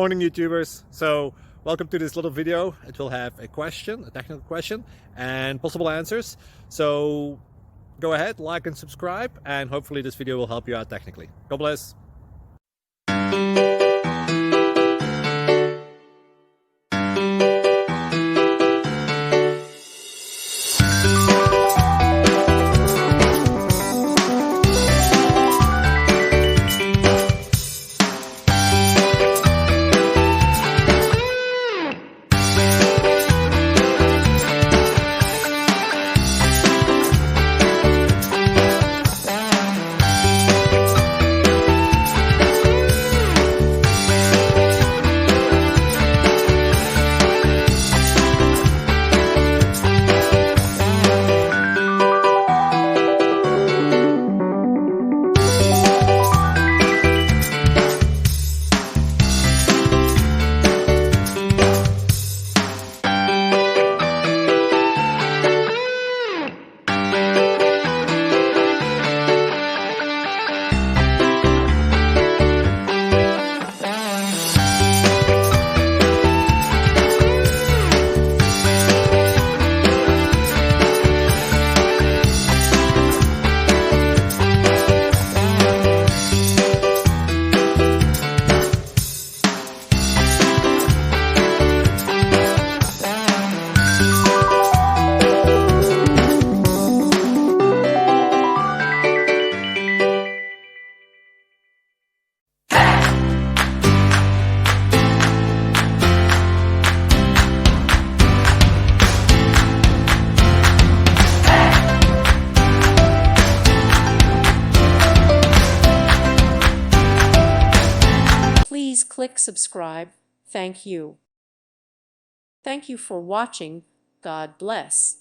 Morning YouTubers. So welcome to this little video. It will have a question, a technical question, and possible answers. So go ahead, like and subscribe, and hopefully this video will help you out technically. God bless. Please click subscribe. Thank you. Thank you for watching. God bless.